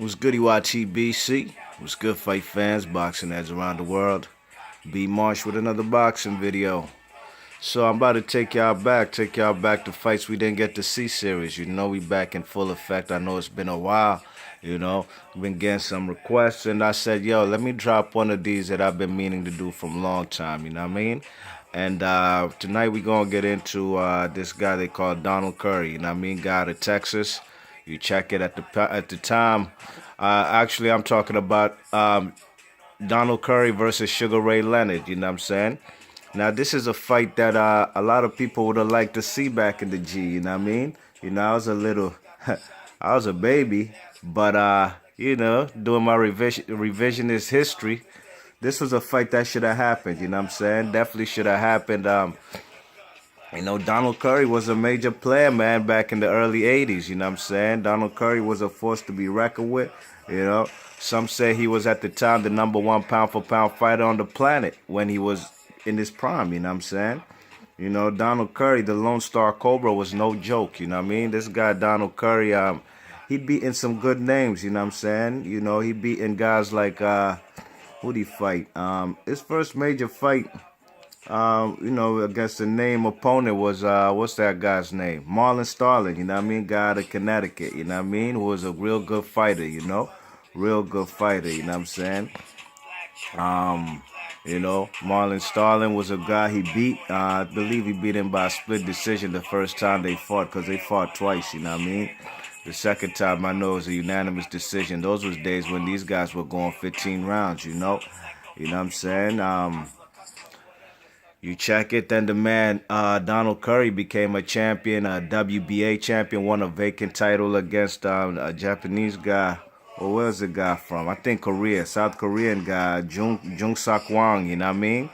What's goody YTBC? What's good, fight fans, boxing heads around the world? B Marsh with another boxing video. So I'm about to take y'all back to fights we didn't get to see series. You know, we back in full effect. I know it's been a while. You know, been getting some requests, and I said, yo, let me drop one of these that I've been meaning to do from a long time. You know what I mean? And tonight we gonna get into this guy they call Donald Curry. You know what I mean? Guy out of Texas. You check it at the time. Actually, I'm talking about Donald Curry versus Sugar Ray Leonard. You know what I'm saying? Now, this is a fight that a lot of people would have liked to see back in the G. You know what I mean? You know, I was a little, I was a baby, but you know, doing my revisionist history, this was a fight that should have happened. You know what I'm saying? Definitely should have happened. You know, Donald Curry was a major player, man, back in the early 80s, you know what I'm saying? Donald Curry was a force to be reckoned with, you know. Some say he was at the time the #1 pound-for-pound fighter on the planet when he was in his prime, you know what I'm saying? You know, Donald Curry, the Lone Star Cobra, was no joke, you know what I mean? This guy, Donald Curry, he beaten some good names, you know what I'm saying? You know, he beaten guys like, who'd he fight? His first major fight, you know, against the name opponent was what's that guy's name? Marlon Starling, you know what I mean? Guy out of Connecticut, you know what I mean? Who was a real good fighter, you know? Real good fighter, you know what I'm saying? You know, Marlon Starling was a guy he beat. I believe he beat him by a split decision the first time they fought, because they fought twice, you know what I mean? The second time I know it was a unanimous decision. Those was days when these guys were going 15 rounds, you know? You know what I'm saying? You check it, then the man, Donald Curry, became a champion, a WBA champion, won a vacant title against a Japanese guy. Well, where's the guy from? I think Korea, South Korean guy, Jung Sak Wang, you know what I mean?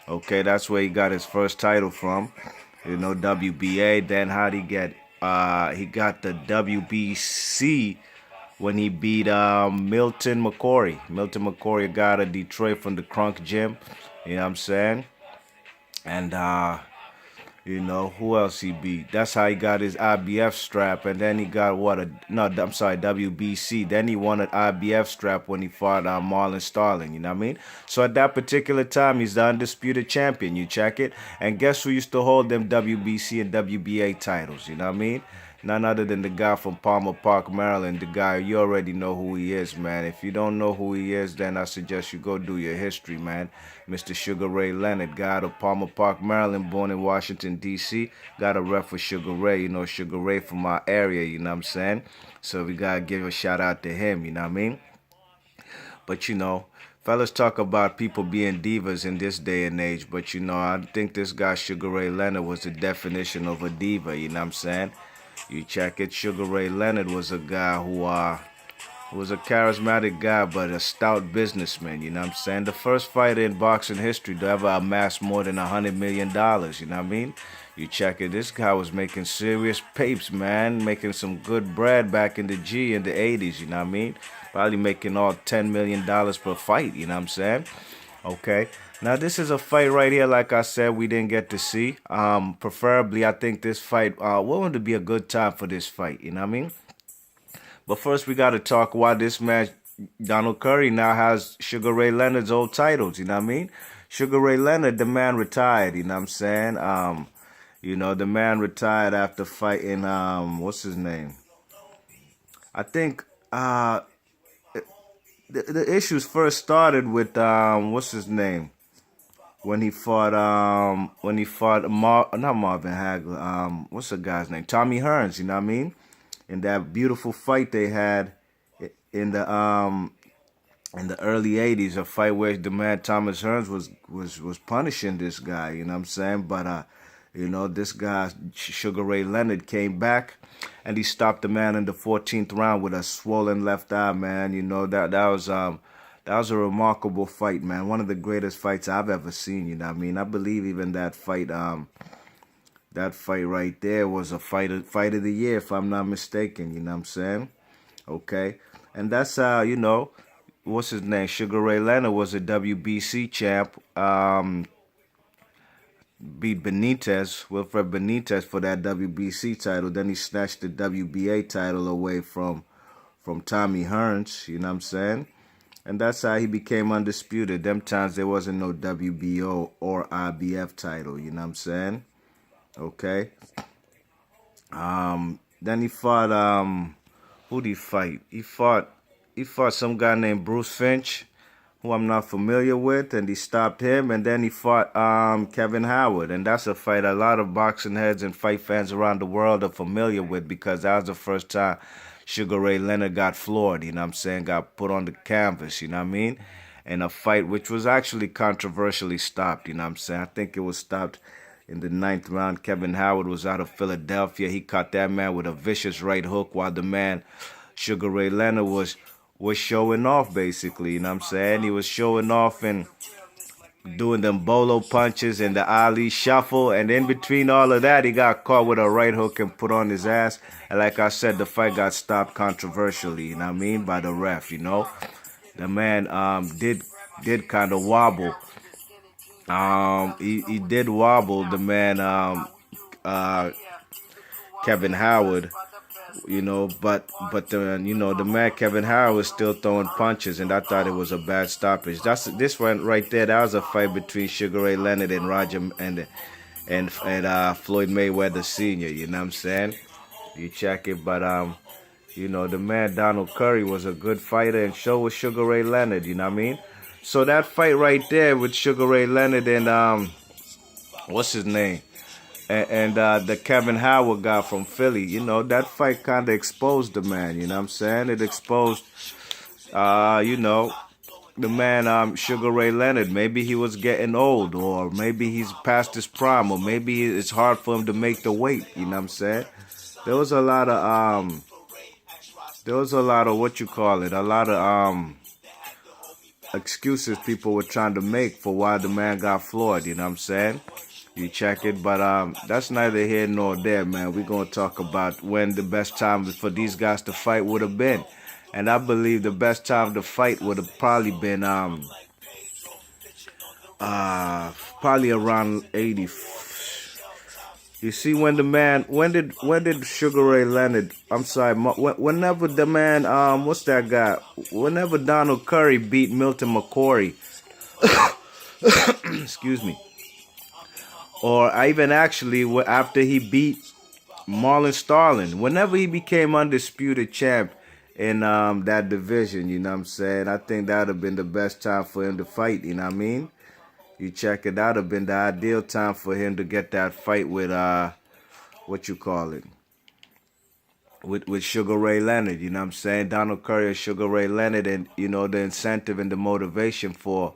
Okay, that's where he got his first title from. You know, WBA. Then how'd he get, he got the WBC when he beat Milton McCory. Milton McCory, a guy out of Detroit from the Crunk Gym, you know what I'm saying? And you know, who else he beat? That's how he got his IBF strap, and then he got WBC. Then he won an IBF strap when he fought Marlon Starling. You know what I mean? So at that particular time, he's the undisputed champion. You check it, and guess who used to hold them WBC and WBA titles? You know what I mean? None other than the guy from Palmer Park, Maryland. The guy, you already know who he is, man. If you don't know who he is, then I suggest you go do your history, man. Mr. Sugar Ray Leonard, guy out of Palmer Park, Maryland, born in Washington, D.C. Got a rep for Sugar Ray, you know, Sugar Ray from our area, you know what I'm saying? So we got to give a shout out to him, you know what I mean? But, you know, fellas talk about people being divas in this day and age, but, you know, I think this guy, Sugar Ray Leonard, was the definition of a diva, you know what I'm saying? You check it, Sugar Ray Leonard was a guy who was a charismatic guy, but a stout businessman, you know what I'm saying? The first fighter in boxing history to ever amass more than $100 million, you know what I mean? You check it, this guy was making serious papes, man, making some good bread back in the G in the 80s, you know what I mean? Probably making all $10 million per fight, you know what I'm saying? Okay. Now, this is a fight right here, like I said, we didn't get to see. Preferably, I think this fight, what would be a good time for this fight, you know what I mean? But first, we got to talk why this man, Donald Curry, now has Sugar Ray Leonard's old titles, you know what I mean? Sugar Ray Leonard, the man retired, you know what I'm saying? You know, the man retired after fighting, what's his name? I think, the issues first started with, what's his name? When he fought not Marvin Hagler, what's the guy's name? Tommy Hearns, you know what I mean? In that beautiful fight they had in the early 80s, a fight where the man Thomas Hearns was punishing this guy, you know what I'm saying? But you know, this guy Sugar Ray Leonard came back and he stopped the man in the 14th round with a swollen left eye, man. You know, that was a remarkable fight, man. One of the greatest fights I've ever seen, you know what I mean? I believe even that fight right there was a fight of the year, if I'm not mistaken, you know what I'm saying? Okay. And that's how, you know, what's his name? Sugar Ray Leonard was a WBC champ. Beat Wilfred Benitez for that WBC title. Then he snatched the WBA title away from from Tommy Hearns, you know what I'm saying? And that's how he became undisputed. Them times there wasn't no WBO or IBF title, you know what I'm saying? Okay. Then he fought who'd he fight? He fought some guy named Bruce Finch, who I'm not familiar with, and he stopped him, and then he fought Kevin Howard, and that's a fight a lot of boxing heads and fight fans around the world are familiar with, because that was the first time Sugar Ray Leonard got floored, you know what I'm saying, got put on the canvas, you know what I mean, in a fight which was actually controversially stopped, you know what I'm saying. I think it was stopped in the 9th round. Kevin Howard was out of Philadelphia. He caught that man with a vicious right hook, while the man Sugar Ray Leonard was showing off, basically, you know what I'm saying. He was showing off and doing them bolo punches and the Ali shuffle, and in between all of that, he got caught with a right hook and put on his ass. And like I said, the fight got stopped controversially, you know what I mean, by the ref, you know. The man did kind of wobble. He did wobble, the man Kevin Howard, you know, but the man Kevin Howard was still throwing punches, and I thought it was a bad stoppage. This one right there. That was a fight between Sugar Ray Leonard and Floyd Mayweather Sr. You know what I'm saying? You check it, but you know, the man Donald Curry was a good fighter, and so was Sugar Ray Leonard. You know what I mean? So that fight right there with Sugar Ray Leonard and what's his name? And the Kevin Howard guy from Philly, you know, that fight kind of exposed the man, you know what I'm saying? It exposed, you know, the man Sugar Ray Leonard. Maybe he was getting old, or maybe he's past his prime, or maybe it's hard for him to make the weight, you know what I'm saying? There was a lot of, what you call it, a lot of excuses people were trying to make for why the man got floored, you know what I'm saying? You check it, but that's neither here nor there, man. We're going to talk about when the best time for these guys to fight would have been. And I believe the best time to fight would have probably been probably around 80. You see, when did Sugar Ray Leonard, I'm sorry, whenever the man, what's that guy? Whenever Donald Curry beat Milton McCory, excuse me, or even actually after he beat Marlon Starling, whenever he became undisputed champ in that division, you know what I'm saying, I think that would have been the best time for him to fight, you know what I mean? You check it, that would have been the ideal time for him to get that fight with, what you call it, with Sugar Ray Leonard, you know what I'm saying? Donald Curry and Sugar Ray Leonard, and, you know, the incentive and the motivation for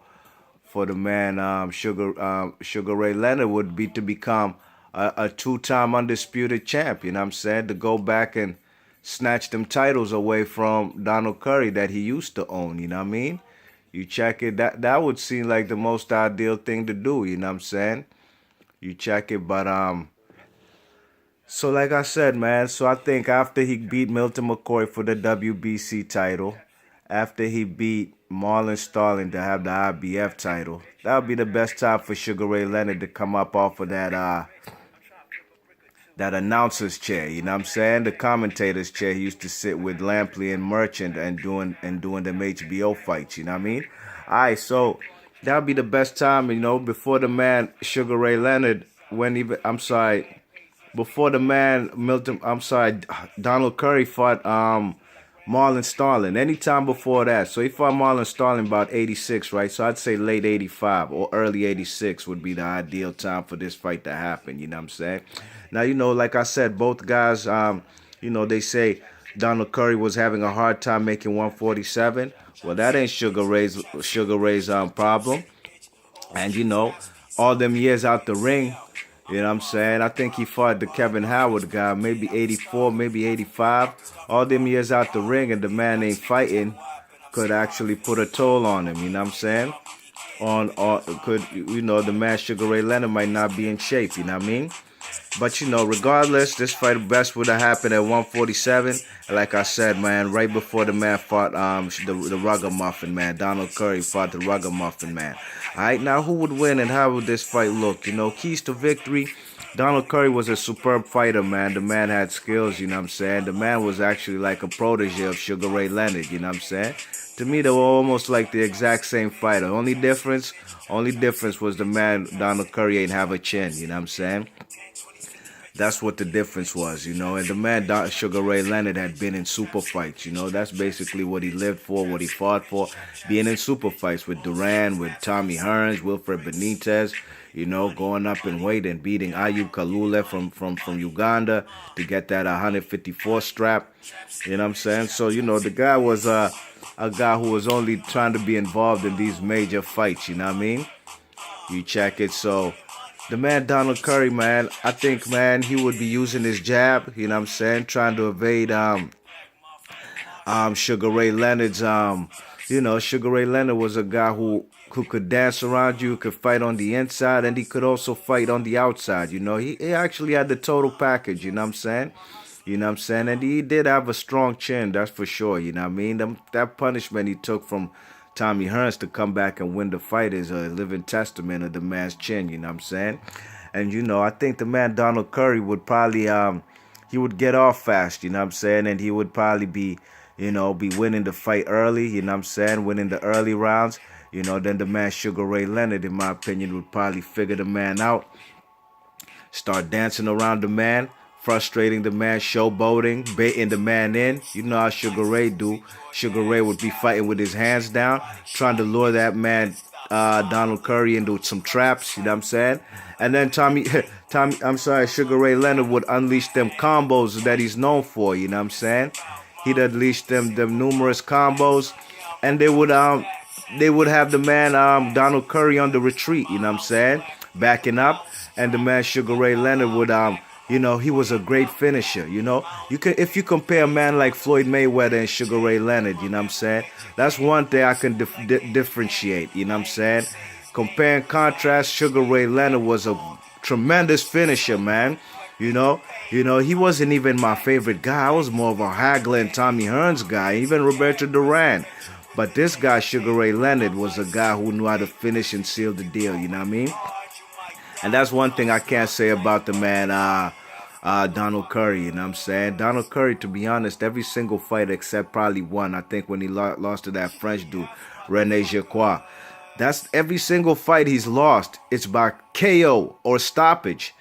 the man Sugar Ray Leonard would be to become a two-time undisputed champ, you know what I'm saying? To go back and snatch them titles away from Donald Curry that he used to own, you know what I mean? You check it, that would seem like the most ideal thing to do, you know what I'm saying? You check it, but so like I said, man, so I think after he beat Milton McCoy for the WBC title, after he beat Marlon Starling to have the IBF title, that would be the best time for Sugar Ray Leonard to come up off of that that announcer's chair, you know what I'm saying? The commentator's chair he used to sit with Lampley and Merchant and doing them HBO fights, you know what I mean? Alright, so that would be the best time, you know, before the man Sugar Ray Leonard before the man Donald Curry fought Marlon Starling. Anytime before that. So he fought Marlon Starling about 86, right? So I'd say late 85 or early 86 would be the ideal time for this fight to happen. You know what I'm saying? Now, you know, like I said, both guys, you know, they say Donald Curry was having a hard time making 147. Well, that ain't Sugar Ray's problem. And, you know, all them years out the ring, you know what I'm saying? I think he fought the Kevin Howard guy, maybe 84, maybe 85. All them years out the ring, and the man ain't fighting, could actually put a toll on him, you know what I'm saying? You know, the man Sugar Ray Leonard might not be in shape, you know what I mean? But, you know, regardless, this fight best would have happened at 147. And like I said, man, right before the man fought the Rugger-Muffin, man. Donald Curry fought the Rugger-Muffin, man. All right, now who would win and how would this fight look? You know, keys to victory. Donald Curry was a superb fighter, man. The man had skills, you know what I'm saying? The man was actually like a protege of Sugar Ray Leonard, you know what I'm saying? To me, they were almost like the exact same fighter. Only difference was the man, Donald Curry, ain't have a chin, you know what I'm saying? That's what the difference was, you know. And the man, Sugar Ray Leonard, had been in super fights, you know. That's basically what he lived for, what he fought for. Being in super fights with Duran, with Tommy Hearns, Wilfred Benitez, you know, going up in weight and beating Ayub Kalule from Uganda to get that 154 strap. You know what I'm saying? So, you know, the guy was a guy who was only trying to be involved in these major fights, you know what I mean? You check it, so... The man, Donald Curry, man, I think, man, he would be using his jab, you know what I'm saying, trying to evade Sugar Ray Leonard's, you know, Sugar Ray Leonard was a guy who could dance around you, could fight on the inside, and he could also fight on the outside, you know. He actually had the total package, you know what I'm saying? You know what I'm saying? And he did have a strong chin, that's for sure, you know what I mean? That punishment he took from Tommy Hearns to come back and win the fight is a living testament of the man's chin, you know what I'm saying? And, you know, I think the man Donald Curry would probably, he would get off fast, you know what I'm saying? And he would probably be, you know, be winning the fight early, you know what I'm saying? Winning the early rounds. You know, then the man Sugar Ray Leonard, in my opinion, would probably figure the man out, start dancing around the man, frustrating the man, showboating, baiting the man in. You know how Sugar Ray do. Sugar Ray would be fighting with his hands down, trying to lure that man, Donald Curry, into some traps, you know what I'm saying? And then Sugar Ray Leonard would unleash them combos that he's known for, you know what I'm saying? He'd unleash them numerous combos, and they would have the man, Donald Curry, on the retreat, you know what I'm saying? Backing up, and the man Sugar Ray Leonard would, you know, he was a great finisher, you know. If you compare a man like Floyd Mayweather and Sugar Ray Leonard, you know what I'm saying? That's one thing I can differentiate, you know what I'm saying? Compare and contrast, Sugar Ray Leonard was a tremendous finisher, man. You know, he wasn't even my favorite guy. I was more of a Hagler and Tommy Hearns guy, even Roberto Duran. But this guy, Sugar Ray Leonard, was a guy who knew how to finish and seal the deal, you know what I mean? And that's one thing I can't say about the man, Donald Curry, you know what I'm saying? Donald Curry, to be honest, every single fight except probably one, I think when he lost to that French dude, Rene Jacquard. That's every single fight he's lost. It's by KO or stoppage.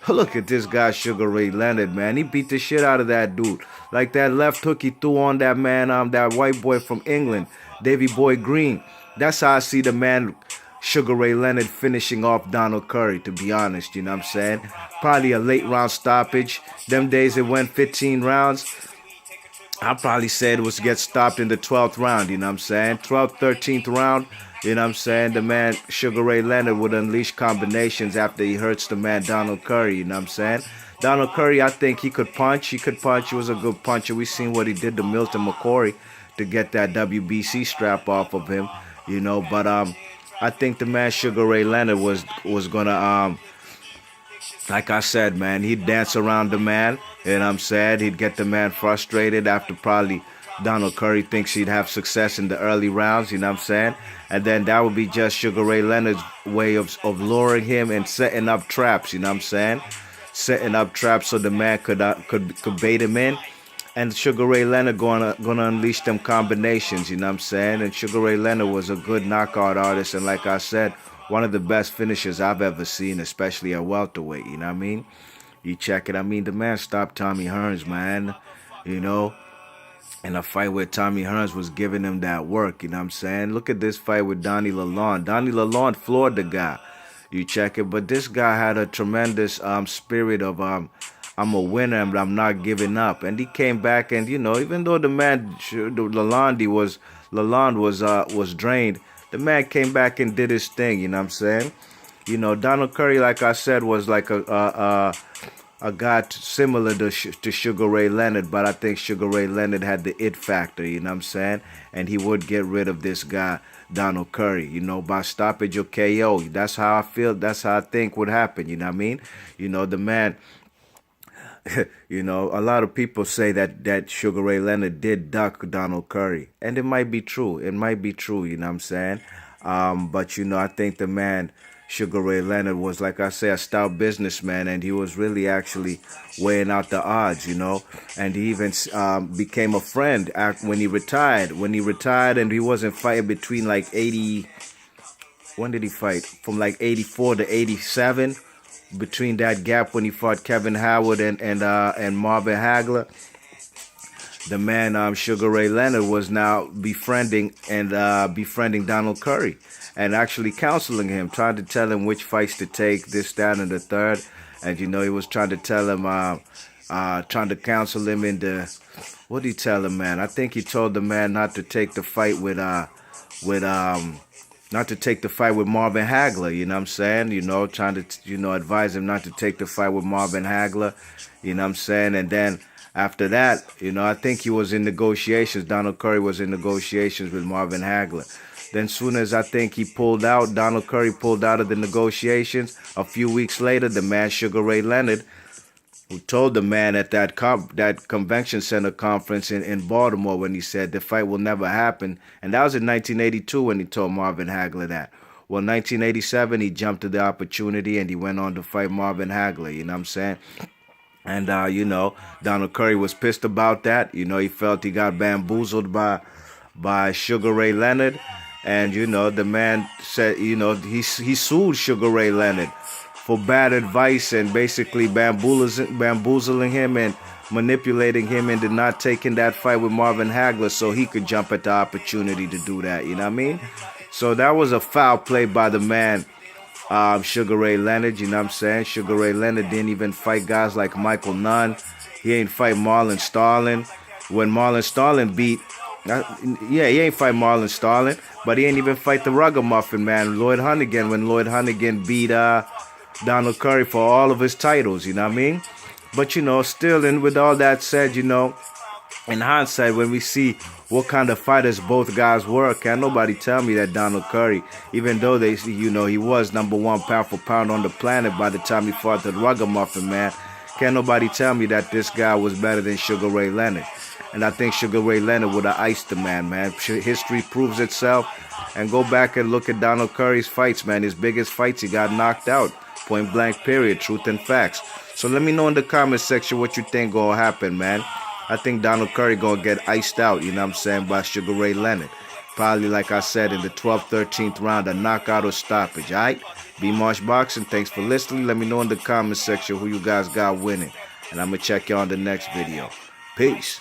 Look at this guy, Sugar Ray Leonard, man. He beat the shit out of that dude. Like that left hook he threw on that man, that white boy from England, Davy Boy Green. That's how I see the man, Sugar Ray Leonard, finishing off Donald Curry, to be honest, you know what I'm saying? Probably a late round stoppage. Them days it went 15 rounds. I probably said it was get stopped in the 12th round, you know what I'm saying? 12th, 13th round, you know what I'm saying? The man, Sugar Ray Leonard, would unleash combinations after he hurts the man, Donald Curry, you know what I'm saying? Donald Curry, I think he could punch. He was a good puncher. We seen what he did to Milton McCory to get that WBC strap off of him, you know? But I think the man, Sugar Ray Leonard, was gonna, like I said, man, he'd dance around the man, you know what I'm saying? He'd get the man frustrated after probably Donald Curry thinks he'd have success in the early rounds, you know what I'm saying? And then that would be just Sugar Ray Leonard's way of luring him and setting up traps, you know what I'm saying? Setting up traps so the man could bait him in. And Sugar Ray Leonard gonna unleash them combinations, you know what I'm saying? And Sugar Ray Leonard was a good knockout artist, and like I said, one of the best finishers I've ever seen, especially at welterweight, you know what I mean? You check it, I mean, the man stopped Tommy Hearns, man, you know? In a fight where Tommy Hearns was giving him that work, you know what I'm saying? Look at this fight with Donnie Lalonde. Donnie Lalonde floored the guy. You check it, but this guy had a tremendous spirit of I'm a winner and I'm not giving up. And he came back, and you know, even though the man Lalonde was drained, the man came back and did his thing. You know what I'm saying? You know, Donald Curry, like I said, was like a guy similar to Sugar Ray Leonard, but I think Sugar Ray Leonard had the it factor, you know what I'm saying? And he would get rid of this guy, Donald Curry, you know, by stoppage or KO. That's how I feel. That's how I think would happen, you know what I mean? You know, the man, you know, a lot of people say that Sugar Ray Leonard did duck Donald Curry. And it might be true. It might be true, you know what I'm saying? But, you know, I think the man, Sugar Ray Leonard, was, like I say, a stout businessman, and he was really actually weighing out the odds, you know. And he even became a friend when he retired. When he retired and he wasn't fighting between like 80... When did he fight? From like 84 to 87. Between that gap when he fought Kevin Howard and Marvin Hagler, the man Sugar Ray Leonard was now befriending Donald Curry and actually counseling him, trying to tell him which fights to take, this, that, and the third. And you know, he was trying to tell him, trying to counsel him into, what did he tell him, man? I think he told the man not to take the fight not to take the fight with Marvin Hagler, you know what I'm saying? You know, trying to, you know, advise him not to take the fight with Marvin Hagler, you know what I'm saying? And then after that, you know, I think he was in negotiations. Donald Curry was in negotiations with Marvin Hagler. Then soon as I think he pulled out, Donald Curry pulled out of the negotiations, a few weeks later, the man Sugar Ray Leonard, who told the man at that convention center conference in Baltimore when he said the fight will never happen. And that was in 1982 when he told Marvin Hagler that. Well, 1987, he jumped to the opportunity and he went on to fight Marvin Hagler, you know what I'm saying? And, you know, Donald Curry was pissed about that. You know, he felt he got bamboozled by Sugar Ray Leonard. And, you know, the man said, you know, he sued Sugar Ray Leonard for bad advice and basically bamboozling him and manipulating him into not taking that fight with Marvin Hagler so he could jump at the opportunity to do that, you know what I mean? So that was a foul play by the man, Sugar Ray Leonard, you know what I'm saying? Sugar Ray Leonard didn't even fight guys like Michael Nunn. He ain't fight Marlon Starling. When Marlon Starling beat, he ain't fight Marlon Starling, but he ain't even fight the Ruggamuffin man, Lloyd Hunnigan, when Lloyd Hunnigan beat Donald Curry for all of his titles, you know what I mean? But, you know, still, and with all that said, you know, in hindsight, when we see what kind of fighters both guys were, can't nobody tell me that Donald Curry, even though you know, he was #1 pound for pound on the planet by the time he fought the Ruggamuffin man, can't nobody tell me that this guy was better than Sugar Ray Leonard. And I think Sugar Ray Leonard would have iced the man. History proves itself. And go back and look at Donald Curry's fights, man. His biggest fights, he got knocked out. Point blank, period. Truth and facts. So let me know in the comment section what you think gonna happen, man. I think Donald Curry gonna get iced out, you know what I'm saying, by Sugar Ray Leonard. Probably, like I said, in the 12th, 13th round, a knockout or stoppage, all right? B Marsh Boxing, thanks for listening. Let me know in the comment section who you guys got winning. And I'm gonna check you on the next video. Peace.